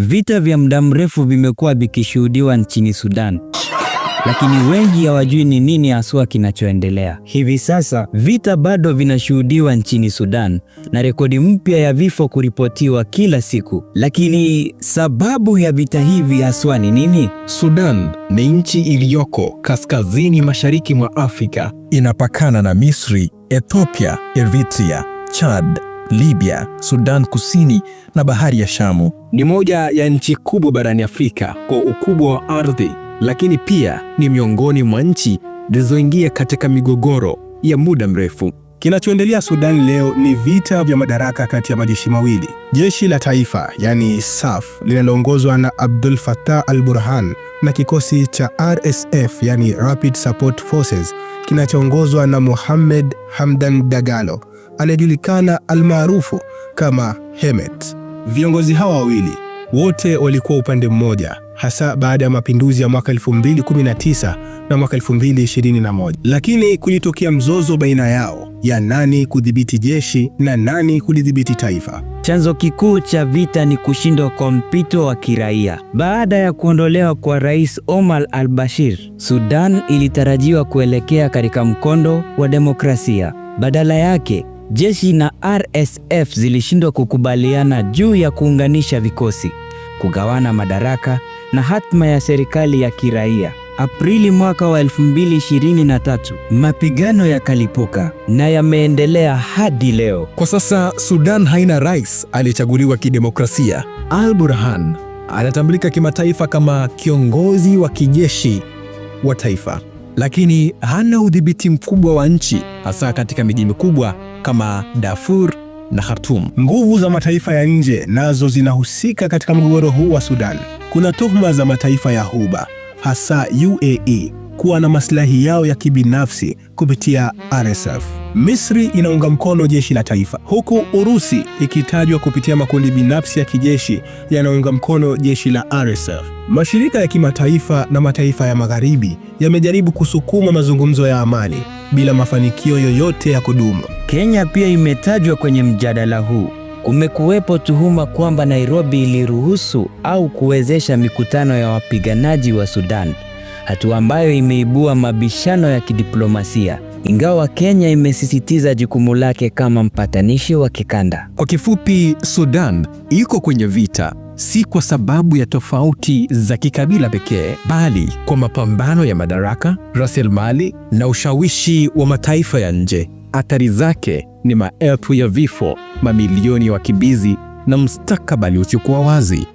Vita vya muda mrefu vimekuwa vikishuhudiwa nchini Sudan, lakini wengi hawajui ni nini haswa kinachoendelea. Hivi sasa vita bado vinashuhudiwa nchini Sudan na rekodi mpya ya vifo kuripotiwa kila siku. Lakini sababu ya vita hivi haswa ni nini? Sudan ni nchi iliyoko kaskazini mashariki mwa Afrika. Inapakana na Misri, Ethiopia, Eritrea, Chad, Libya, Sudan Kusini na Bahari ya Shamu. Ni moja ya nchi kubwa barani Afrika kwa ukubwa wa ardhi, lakini pia ni miongoni mwa nchi zilizoingia katika migogoro ya muda mrefu. Kinachoendelea Sudan leo ni vita vya madaraka kati ya majeshi mawili. Jeshi la taifa, yani SAF, linaloongozwa na Abdel Fattah al-Burhan, na kikosi cha RSF, yani Rapid Support Forces, kinachoongozwa na Mohamed Hamdan Dagalo, anayejulikana almaarufu kama Hemet. Viongozi hawa wawili wote walikuwa upande mmoja, hasa baada ya mapinduzi ya mwaka 2019 na mwaka 2021. Lakini kulitokea mzozo baina yao ya nani kudhibiti jeshi na nani kulidhibiti taifa. Chanzo kikuu cha vita ni kushindwa kwa mpito wa kiraia. Baada ya kuondolewa kwa Rais Omar al-Bashir, Sudan ilitarajiwa kuelekea katika mkondo wa demokrasia. Badala yake, jeshi na RSF zilishindwa kukubaliana juu ya kuunganisha vikosi, kugawana madaraka na hatma ya serikali ya kiraia. Aprili mwaka wa 2023, mapigano yakalipuka na yameendelea hadi leo. Kwa sasa Sudan haina rais aliyechaguliwa kidemokrasia. Al-Burhan anatambulika kimataifa kama kiongozi wa kijeshi wa taifa, lakini hana udhibiti mkubwa wa nchi, hasa katika miji mikubwa kama Darfur na Khartoum. Nguvu za mataifa ya nje nazo zinahusika katika mgogoro huu wa Sudan. Kuna tuhuma za mataifa ya Ghuba, hasa UAE, kuwa na maslahi yao ya kibinafsi kupitia RSF. Misri inaunga mkono jeshi la taifa, huku Urusi ikitajwa kupitia makundi binafsi ya kijeshi yanayounga mkono jeshi la RSF. Mashirika ya kimataifa na mataifa ya magharibi yamejaribu kusukuma mazungumzo ya amani bila mafanikio yoyote ya kudumu. Kenya pia imetajwa kwenye mjadala huu. Kumekuwepo tuhuma kwamba Nairobi iliruhusu au kuwezesha mikutano ya wapiganaji wa Sudan, hatua ambayo imeibua mabishano ya kidiplomasia, ingawa Kenya imesisitiza jukumu lake kama mpatanishi wa kikanda. Kwa kifupi, Sudan iko kwenye vita si kwa sababu ya tofauti za kikabila pekee, bali kwa mapambano ya madaraka, rasilimali na ushawishi wa mataifa ya nje. Athari zake ni maelfu ya vifo, mamilioni ya wakimbizi na mustakabali usiokuwa wazi.